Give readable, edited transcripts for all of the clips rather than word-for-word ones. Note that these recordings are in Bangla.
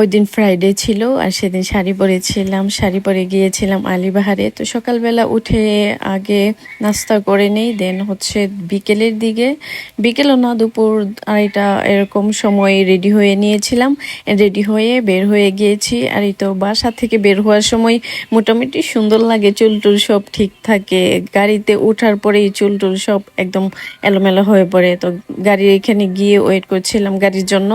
ওই দিন ফ্রাইডে ছিল আর সেদিন শাড়ি পরেছিলাম, শাড়ি পরে গিয়েছিলাম আলিবাহারে। তো সকালবেলা উঠে আগে নাস্তা করে নেই, দেন হচ্ছে বিকেলের দিকে, বিকেলও না দুপুর 2:30 এরকম সময় রেডি হয়ে নিয়েছিলাম। রেডি হয়ে বের হয়ে গিয়েছি। আর এই তো বাসা থেকে বের হওয়ার সময় মোটামুটি সুন্দর লাগে, চুল টুল সব ঠিক থাকে। গাড়িতে ওঠার পরেই চুল টুল সব একদম এলোমেলো হয়ে পড়ে। তো গাড়ির এখানে গিয়ে ওয়েট করছিলাম গাড়ির জন্য।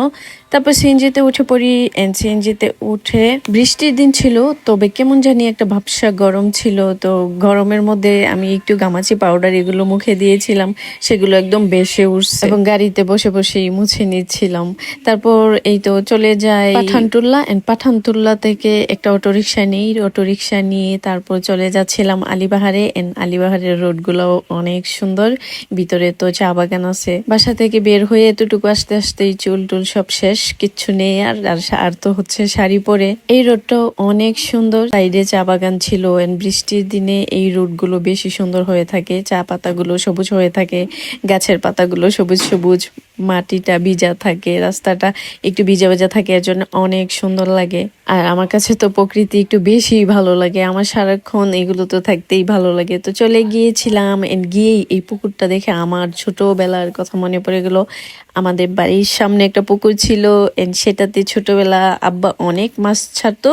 তারপর সিএনজিতে উঠে পড়ি। সিএনজিতে উঠে বৃষ্টির দিন ছিল, তবে কেমন জানি একটা ভাবসা গরম ছিল। তো গরমের মধ্যে আমি একটু গামাচি পাউডার এগুলো মুখে দিয়েছিলাম, সেগুলো একদম বেশে উঠছে এবং গাড়িতে বসে বসেই মুছে নিচ্ছিলাম। তারপর এই তো চলে যাই পাঠানটুল্লা। পাঠানটুল্লা থেকে একটা অটোরিকশা নিই, অটোরিকশা নিয়ে তারপর চলে যাচ্ছিলাম আলিবাহারে। আলিবাহারের রোডগুলো অনেক সুন্দর, ভিতরে তো চা বাগান আছে। বাসা থেকে বের হয়ে এতটুকু আসতে আসতেই চুল টুল সব শেষ, কিচ্ছু নেই আর। আর তো হচ্ছে শাড়ি পরে। এই রোডটাও অনেক সুন্দর, সাইডে চা বাগান ছিল। বৃষ্টির দিনে এই রোডগুলো বেশি সুন্দর হয়ে থাকে, চা পাতাগুলো সবুজ হয়ে থাকে, গাছের পাতাগুলো সবুজ সবুজ, মাটিটা ভিজা থাকে, রাস্তাটা একটু ভিজা ভিজা থাকে, এর জন্য অনেক সুন্দর লাগে। আর আমার কাছে তো প্রকৃতি একটু বেশি ভালো লাগে, আমার সারাক্ষণ এগুলো তো থাকতেই ভালো লাগে। তো চলে গিয়েছিলাম, গিয়েই এই পুকুরটা দেখে আমার ছোটবেলার কথা মনে পড়ে গেল। আমাদের বাড়ির সামনে একটা পুকুর ছিল, সেটাতে ছোটবেলা আব্বা অনেক মাছ ছাড়তো।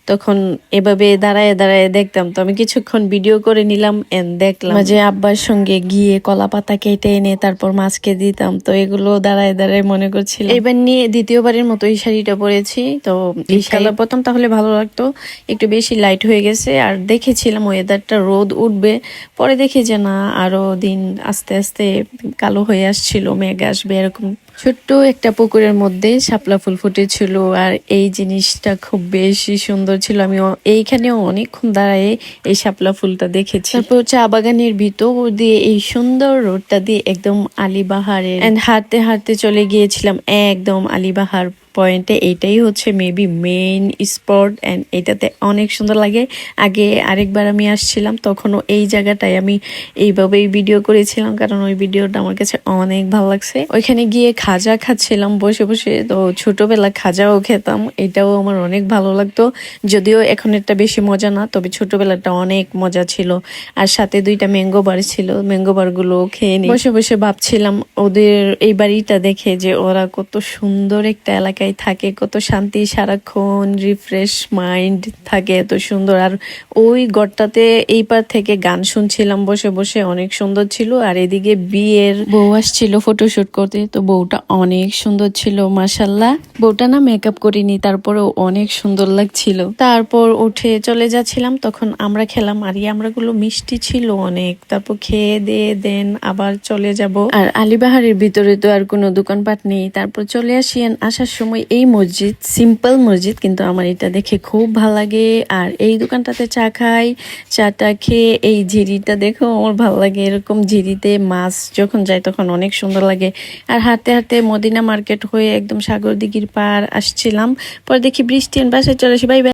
তখন এভাবে দাঁড়ায় দাঁড়ায় দেখতাম। তো আমি কিছুক্ষণ ভিডিও করে নিলাম, দেখলাম যে আব্বার সঙ্গে গিয়ে কলা পাতা কেটে এনে তারপর মাছকে দিতাম। তো এগুলো দাঁড়ায় দাঁড়ায় মনে করছিলাম। এবার নিয়ে দ্বিতীয়বারের মতো এই শাড়িটা পরেছি। তো এই কালার প্রথম তাহলে ভালো লাগতো, একটু বেশি লাইট হয়ে গেছে। আর দেখেছিলাম ওয়েদারটা রোদ উঠবে, পরে দেখি যে না, আরো দিন আস্তে আস্তে কালো হয়ে আসছিল, মেঘ আসবে এরকম। ছোট্ট একটা পুকুরের মধ্যে শাপলা ফুল ফুটেছিল, আর এই জিনিসটা খুব বেশি সুন্দর ছিল। আমি এইখানেও অনেকক্ষণ দাঁড়ায় এই শাপলা ফুলটা দেখেছি। তারপর চা বাগানের ভিতর দিয়ে এই সুন্দর রোডটা দিয়ে একদম আলিবাহারে হাঁটতে হাঁটতে চলে গিয়েছিলাম একদম আলিবাহার পয়েন্টে। এইটাই হচ্ছে মেবি মেইন স্পট, এটাতে অনেক সুন্দর লাগে। আগে আরেকবার আমি আসছিলাম, তখনও এই জায়গাটায় আমি এইভাবেই ভিডিও করেছিলাম, কারণ ওই ভিডিওটা আমার কাছে অনেক ভালো লাগছে। ওইখানে গিয়ে খাজা খাচ্ছিলাম বসে বসে। তো ছোটবেলা খাজাও খেতাম, এটাও আমার অনেক ভালো লাগতো। যদিও এখন এটা বেশি মজা না, তবে ছোটবেলাটা অনেক মজা ছিল। আর সাথে 2টা ম্যাঙ্গো বার ছিল, ম্যাঙ্গো বার গুলো খেয়ে নিয়ে বসে বসে ভাবছিলাম ওদের এই বাড়িটা দেখে, যে ওরা কত সুন্দর একটা এলাকায় থাকে, কত শান্তি, সারাক্ষণ রিফ্রেশ মাইন্ড থাকে, এত সুন্দর। আর ওই ঘরটাতে এই পার থেকে গান শুনছিলাম বসে বসে, অনেক সুন্দর ছিল। আর এদিকে বিয়ের বউ আসছিল ফটোশুট করতে, তো বউটা অনেক সুন্দর ছিল মাশাল্লাহ। বউটা না মেকআপ করিনি, তারপরেও অনেক সুন্দর লাগছিল। তারপর উঠে চলে যাচ্ছিলাম, তখন আমরা খেলাম। আর এই আমরাগুলো মিষ্টি ছিল অনেক। তারপর খেয়ে দিয়ে দেন আবার চলে যাব। আর আলিবাহারের ভিতরে তো আর কোনো দোকানপাট নেই। তারপর চলে আসি। আসার সময় এই মসজিদ, সিম্পল মসজিদ, কিন্তু আমার এটা দেখে খুব ভালো লাগে। আর এই দোকানটাতে চা খাই, চাটা খেয়ে এই ঝিরিটা দেখো আমার ভালো লাগে। এরকম ঝিরিতে মাছ যখন যায় তখন অনেক সুন্দর লাগে। আর হাঁটতে হাঁটতে মদিনা মার্কেট হয়ে একদম সাগর দিঘির পার আসছিলাম। পরে দেখি বৃষ্টি, বাসায় চলে আসি। Bye bye.